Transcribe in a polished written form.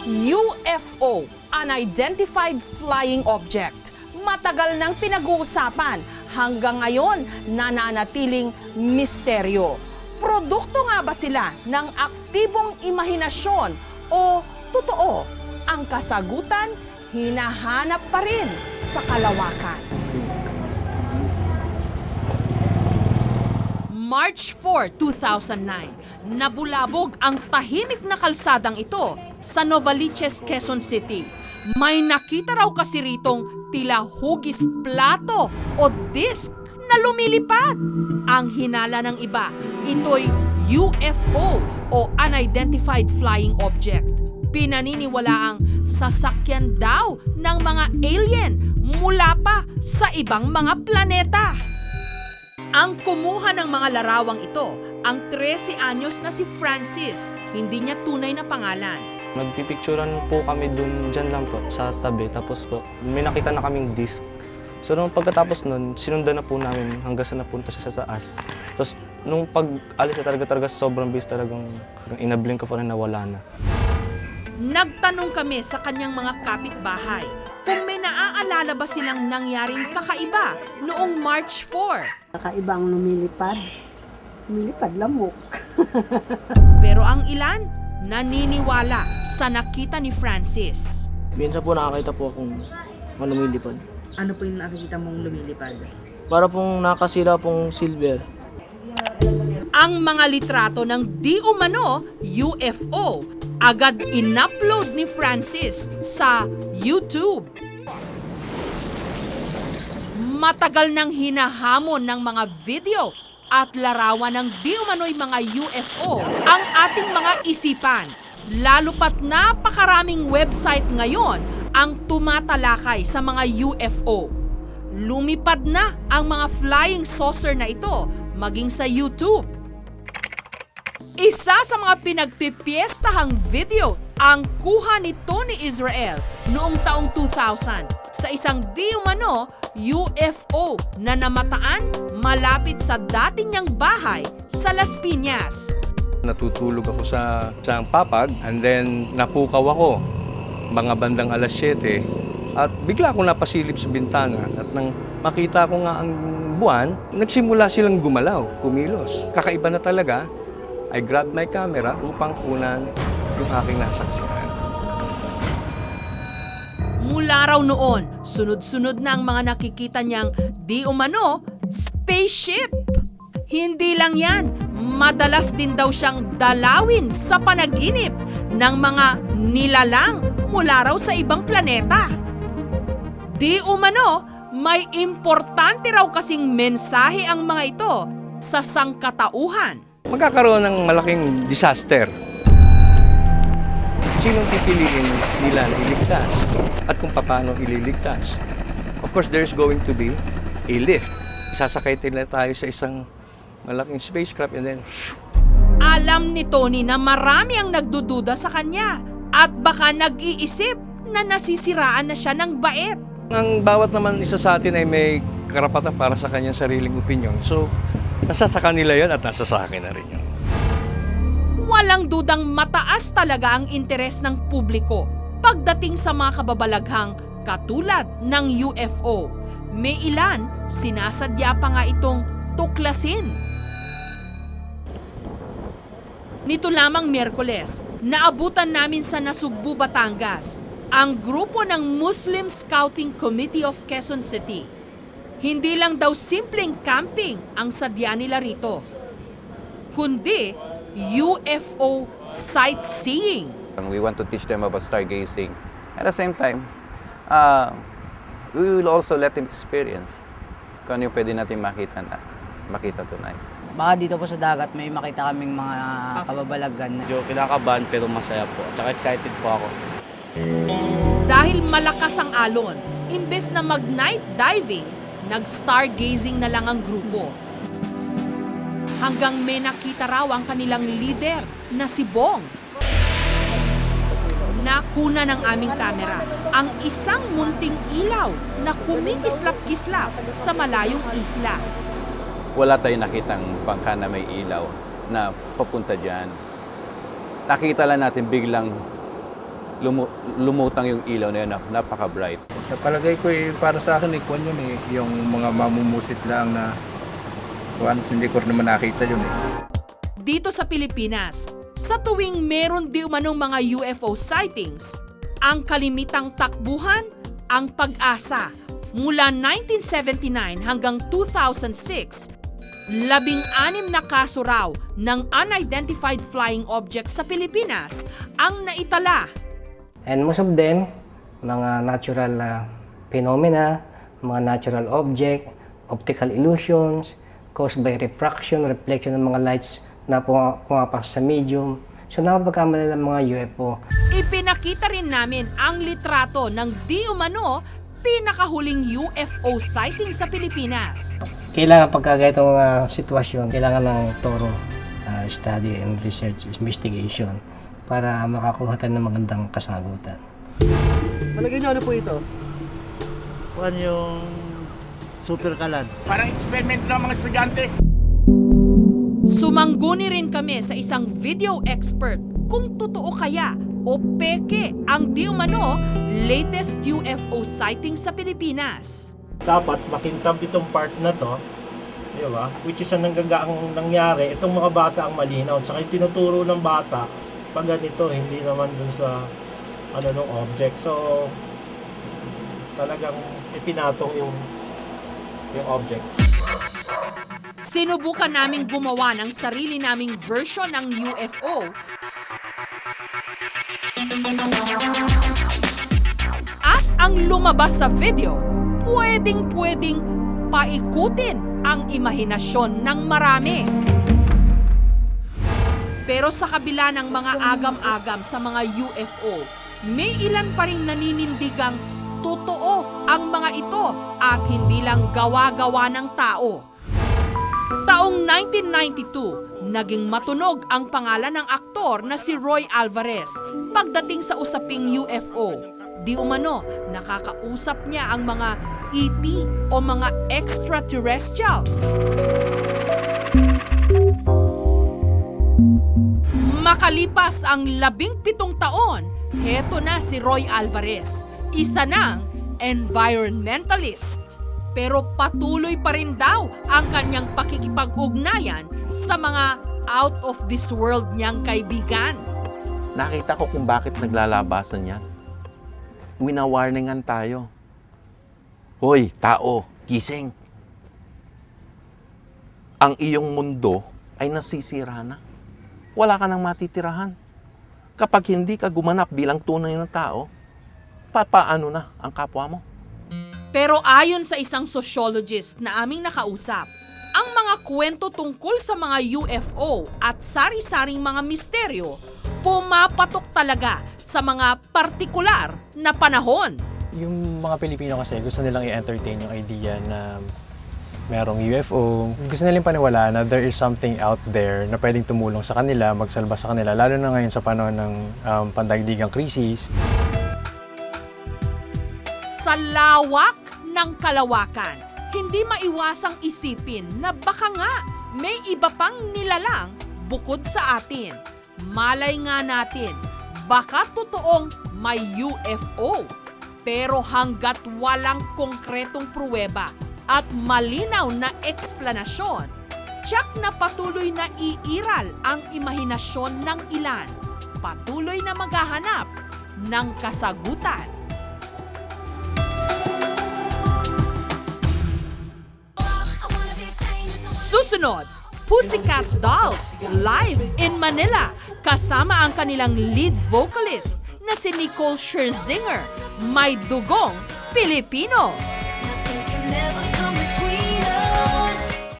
UFO, Unidentified Flying Object. Matagal nang pinag-uusapan, hanggang ngayon nananatiling misteryo. Produkto nga ba sila ng aktibong imahinasyon o totoo? Ang kasagutan, hinahanap pa rin sa kalawakan. March 4, 2009, nabulabog ang tahimik na kalsadang ito sa Novaliches, Quezon City. May nakita raw kasi ritong tila hugis plato o disk na lumilipad. Ang hinala ng iba, ito'y UFO o Unidentified Flying Object. Pinaniniwalaang sasakyan daw ng mga alien mula pa sa ibang mga planeta. Ang kumuha ng mga larawang ito, ang 13 anyos na si Francis, hindi niya tunay na pangalan. Nagpipicturan po kami dyan lang po sa tabi, tapos po may nakita na kaming disc. So nung pagkatapos nun, sinundan na po namin hanggang sa napunta siya sa taas. Tapos nung pag-alis na talaga sobrang bilis talagang inablink ko pa rin na wala na. Nagtanong kami sa kanyang mga kapitbahay kung may naaalala ba silang nangyaring kakaiba noong March 4. Kakaibang lumilipad. Lumilipad lamok. Pero ang ilan, naniniwala sa nakita ni Francis. Minsan po nakakita po akong lumilipad. Ano po yung nakikita mong lumilipad? Para pong nakasira pong silver. Ang mga litrato ng di umano UFO agad in-upload ni Francis sa YouTube. Matagal nang hinahamon ng mga video at larawan ng di umano'y mga UFO ang ating mga isipan. Lalo pat napakaraming website ngayon ang tumatalakay sa mga UFO. Lumipad na ang mga flying saucer na ito maging sa YouTube. Isa sa mga pinagpipiestahang video ang kuha ni Tony Israel noong taong 2000 sa isang di umano UFO na namataan malapit sa dati niyang bahay sa Las Piñas. Natutulog ako sa papag and then napukaw ako mga bandang alas 7 at bigla akong napasilip sa bintana at nang makita ko nga ang buwan, nagsimula silang gumalaw, kumilos. Kakaiba na talaga. I grabbed my camera upang kunan yung aking nasaksihan. Mula raw noon, sunod-sunod na ang mga nakikita niyang di umano spaceship. Hindi lang yan, madalas din daw siyang dalawin sa panaginip ng mga nilalang mula raw sa ibang planeta. Di umano, may importante raw kasing mensahe ang mga ito sa sangkatauhan. Magkakaroon ng malaking disaster. Sinong pipiliin nila na iligtas at kung paano ililigtas? Of course, there's going to be a lift. Isasakay nila tayo sa isang malaking spacecraft and then Alam ni Tony na marami ang nagdududa sa kanya at baka nag-iisip na nasisiraan na siya ng bait. ang bawat naman isa sa atin ay may karapatan para sa kanyang sariling opinyon. So, nasa sa kanila yan at nasa sa akin na rin yun. Walang dudang mataas talaga ang interes ng publiko pagdating sa mga kababalaghang katulad ng UFO. May ilan, sinasadya pa nga itong tuklasin. Nito lamang Miyerkules, naabutan namin sa Nasugbu, Batangas, ang grupo ng Muslim Scouting Committee of Quezon City. Hindi lang daw simpleng camping ang sadya nila rito, kundi UFO sightseeing. We want to teach them about stargazing. At the same time, we will also let them experience kung ano yung pwede natin makita tonight. Baka dito po sa dagat may makita kaming mga kababalagan. Medyo kinakabahan pero masaya po. Tsaka excited po ako. Dahil malakas ang alon, imbes na mag-night diving, nag-stargazing na lang ang grupo. Hanggang may nakita raw ang kanilang leader na si Bong. Nakuna ng aming kamera ang isang munting ilaw na kumikislap-kislap sa malayong isla. Wala tayong nakitang bangka na may ilaw na papunta dyan. Nakita lang natin biglang lumutang yung ilaw na yun, napaka-bright. Sa palagay ko para sa akin kwan yun yung mga mamumusit lang na hindi ko rin naman nakita yun Dito sa Pilipinas, sa tuwing meron di umanong mga UFO sightings, ang kalimitang takbuhan, ang Pag-asa. Mula 1979 hanggang 2006, 16 na kaso raw ng unidentified flying objects sa Pilipinas ang naitala. And most of them, mga natural phenomena, mga natural object, optical illusions, caused by refraction, reflection ng mga lights na pumapasok sa medium. So napapagkamala ng mga UFO. Ipinakita rin namin ang litrato ng di umano pinakahuling UFO sighting sa Pilipinas. Kailangan pagka ganitong sitwasyon, kailangan ng thorough study and research investigation para makakuha tayo ng magandang kasagutan. Palagay niyo ano po ito? Kuhan yung super kalan. Parang experiment lang mga estudyante. Sumangguni rin kami sa isang video expert kung totoo kaya o peke ang di umano latest UFO sighting sa Pilipinas. Dapat makintab itong part na to, di ba? Which is ang nangyari, itong mga bata ang malinaw. Tsaka yung tinuturo ng bata, pag ganito, hindi naman dun sa ng object. So, talagang ipinatong yung object. Sinubukan naming gumawa ng sarili naming version ng UFO. At ang lumabas sa video, pwedeng paikutin ang imahinasyon ng marami. Pero sa kabila ng mga agam-agam sa mga UFO, may ilan pa ring naninindigang totoo ang mga ito at hindi lang gawa-gawa ng tao. Taong 1992, naging matunog ang pangalan ng aktor na si Roy Alvarez pagdating sa usaping UFO. Di umano, nakakausap niya ang mga ET o mga extraterrestrials. Makalipas ang 17 taon, heto na si Roy Alvarez, isa ng environmentalist. Pero patuloy pa rin daw ang kanyang pakikipag-ugnayan sa mga out of this world niyang kaibigan. Nakita ko kung bakit naglalabasan yan. Winawarningan tayo. Hoy, tao, gising. Ang iyong mundo ay nasisira na. Wala ka nang matitirahan. Kapag hindi ka gumanap bilang tunay na tao, papaano na ang kapwa mo? Pero ayon sa isang sociologist na aming nakausap, ang mga kwento tungkol sa mga UFO at sari-saring mga misteryo pumapatok talaga sa mga partikular na panahon. Yung mga Pilipino kasi gusto nilang i-entertain yung idea na merong UFO. Gusto nilang paniwalaan na there is something out there na pwedeng tumulong sa kanila, magsalba sa kanila, lalo na ngayon sa panahon ng pandaigdigang krisis. Sa lawak ng kalawakan, hindi maiwasang isipin na baka nga may iba pang nilalang bukod sa atin. Malay nga natin, baka totoong may UFO. Pero hanggat walang konkretong pruweba at malinaw na eksplanasyon, tiyak na patuloy na iiral ang imahinasyon ng ilan. Patuloy na maghahanap ng kasagutan. Susunod, Pussycat Dolls live in Manila kasama ang kanilang lead vocalist na si Nicole Scherzinger, may dugong Pilipino.